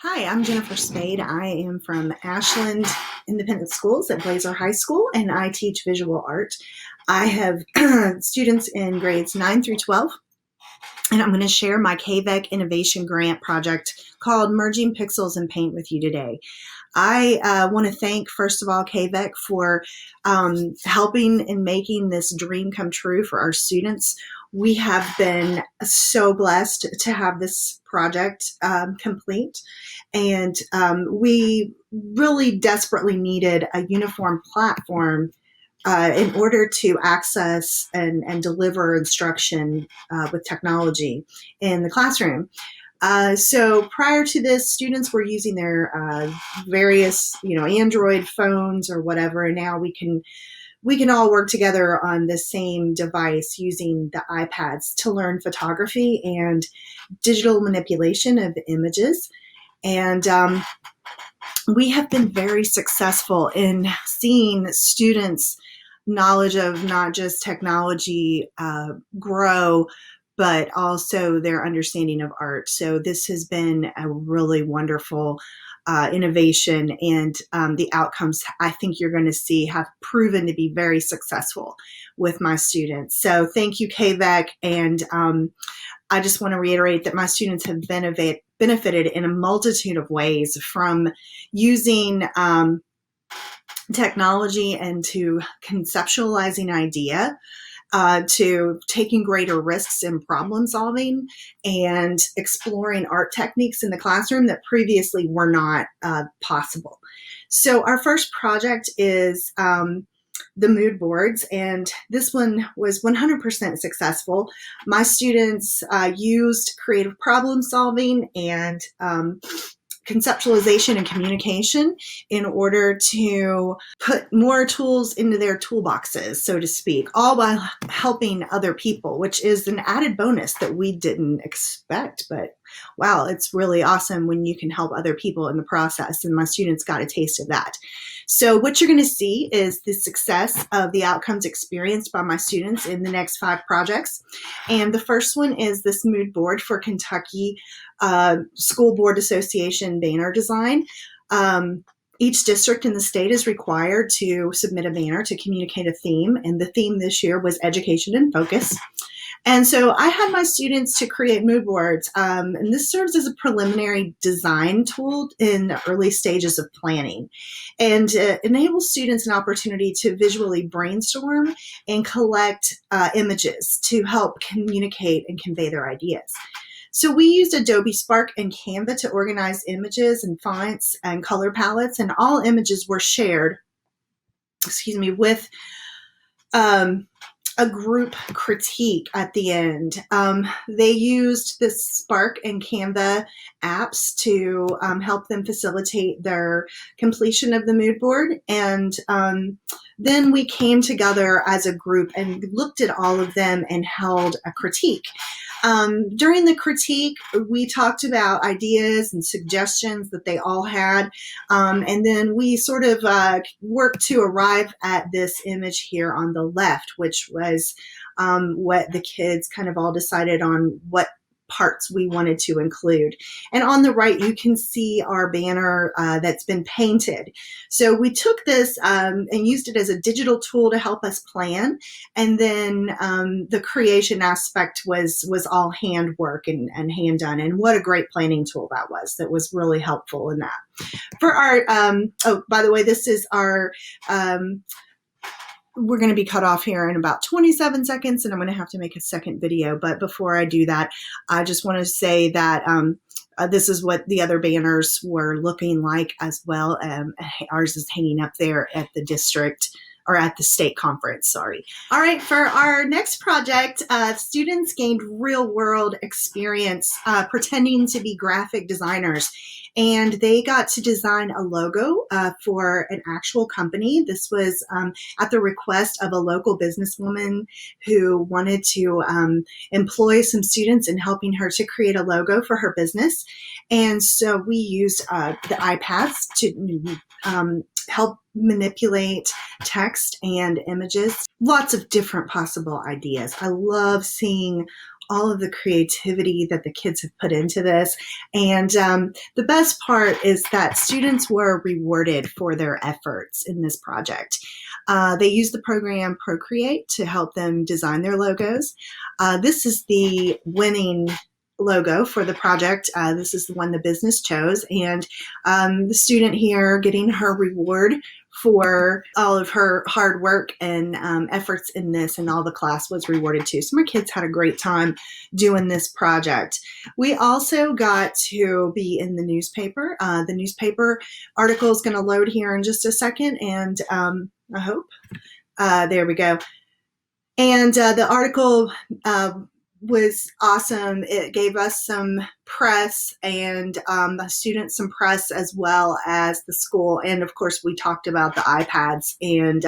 Hi, I'm Jennifer Spade. I am from Ashland Independent Schools at Blazer High School, and I teach visual art. I have students in grades 9 through 12, and I'm going to share my KVEC Innovation Grant project called Merging Pixels and Paint with you today. I want to thank, first of all, KVEC for helping in making this dream come true for our students. We have been so blessed to have this project complete, and we really desperately needed a uniform platform in order to access and deliver instruction with technology in the classroom. So prior to this, students were using their various, Android phones or whatever, and now we can all work together on the same device using the iPads to learn photography and digital manipulation of images. And we have been very successful in seeing students' knowledge of not just technology grow, but also their understanding of art. So this has been a really wonderful innovation, and the outcomes I think you're going to see have proven to be very successful with my students. So thank you, KVEC, and I just want to reiterate that my students have benefited in a multitude of ways, from using technology and to conceptualizing idea, to taking greater risks in problem solving and exploring art techniques in the classroom that previously were not possible. So our first project is the mood boards, and this one was 100% successful. My students used creative problem solving and conceptualization and communication in order to put more tools into their toolboxes, so to speak, all while helping other people, which is an added bonus that we didn't expect. But wow, it's really awesome when you can help other people in the process, and my students got a taste of that. So what you're going to see is the success of the outcomes experienced by my students in the next 5 projects. And the first one is this mood board for Kentucky School Board Association banner design. Each district in the state is required to submit a banner to communicate a theme, and the theme this year was education in focus. And so I had my students to create mood boards, and this serves as a preliminary design tool in the early stages of planning, and enables students an opportunity to visually brainstorm and collect images to help communicate and convey their ideas. So we used Adobe Spark and Canva to organize images and fonts and color palettes, and all images were shared, with a group critique at the end. They used the Spark and Canva apps to help them facilitate their completion of the mood board. And then we came together as a group and looked at all of them and held a critique. During the critique, we talked about ideas and suggestions that they all had, and then we sort of worked to arrive at this image here on the left, which was what the kids kind of all decided on what parts we wanted to include. And on the right, you can see our banner that's been painted. So we took this and used it as a digital tool to help us plan. And then the creation aspect was all handwork and hand done. And what a great planning tool that was really helpful in that. For our, oh, by the way, this is our, we're going to be cut off here in about 27 seconds, and I'm going to have to make a second video. But before I do that, I just want to say that this is what the other banners were looking like as well. Ours is hanging up there at the district, or at the state conference, sorry. All right, for our next project, students gained real-world experience pretending to be graphic designers. And they got to design a logo for an actual company. This was at the request of a local businesswoman who wanted to employ some students in helping her to create a logo for her business. And so we used the iPads to help manipulate text and images. Lots of different possible ideas. I love seeing all of the creativity that the kids have put into this. And the best part is that students were rewarded for their efforts in this project. They used the program Procreate to help them design their logos. This is the winning logo for the project. This is the one the business chose, and the student here getting her reward for all of her hard work and efforts in this, and all the class was rewarded too. So my kids had a great time doing this project. We also got to be in the newspaper. The newspaper article is going to load here in just a second, and I hope. There we go. And the article was awesome. It gave us some press, and the students some press, as well as the school. And of course, we talked about the iPads, and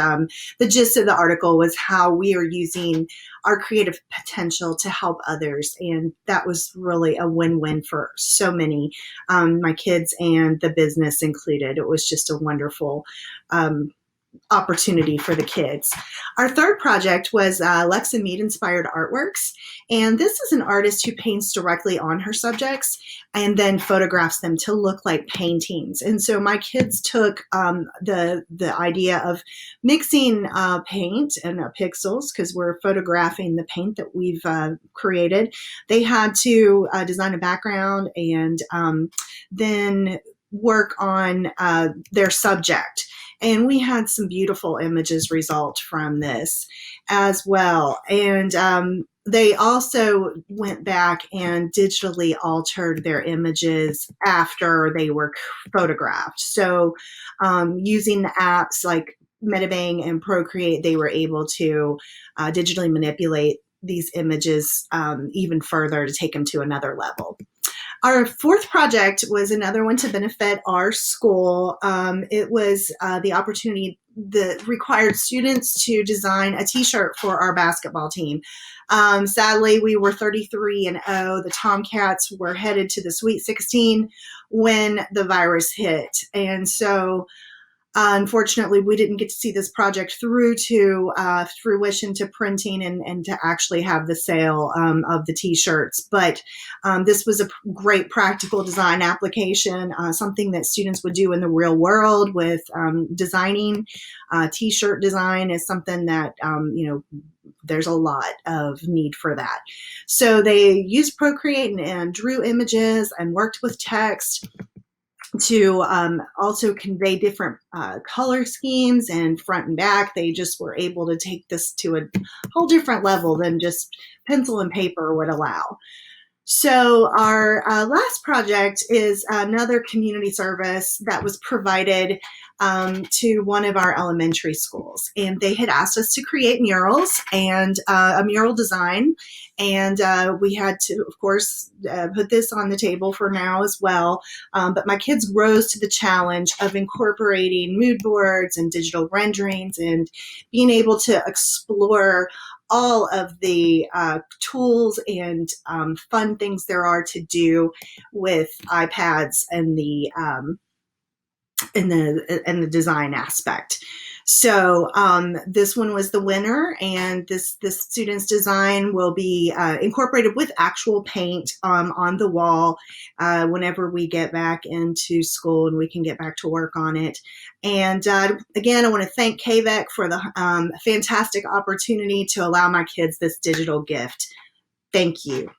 the gist of the article was how we are using our creative potential to help others. And that was really a win-win for so many, my kids and the business included. It was just a wonderful opportunity for the kids. Our third project was Lexa Mead Inspired Artworks. And this is an artist who paints directly on her subjects and then photographs them to look like paintings. And so my kids took the idea of mixing paint and pixels, because we're photographing the paint that we've created. They had to design a background and then work on their subject. And we had some beautiful images result from this as well. And they also went back and digitally altered their images after they were photographed. So using the apps like Metabang and Procreate, they were able to digitally manipulate these images even further to take them to another level. Our fourth project was another one to benefit our school. It was the opportunity that required students to design a T-shirt for our basketball team. Sadly, we were 33-0. The Tomcats were headed to the Sweet 16 when the virus hit. And so unfortunately, we didn't get to see this project through to fruition, to printing, and to actually have the sale of the T-shirts. But this was a great practical design application, something that students would do in the real world with designing. T-shirt design is something that, there's a lot of need for that. So they used Procreate and drew images and worked with text to also convey different color schemes and front and back. They just were able to take this to a whole different level than just pencil and paper would allow. So our last project is another community service that was provided to one of our elementary schools. And they had asked us to create murals and a mural design. And we had to, of course, put this on the table for now as well. But my kids rose to the challenge of incorporating mood boards and digital renderings and being able to explore all of the tools and fun things there are to do with iPads and the design aspect. So this one was the winner, and this student's design will be incorporated with actual paint on the wall whenever we get back into school and we can get back to work on it. And again, I want to thank KVEC for the fantastic opportunity to allow my kids this digital gift. Thank you.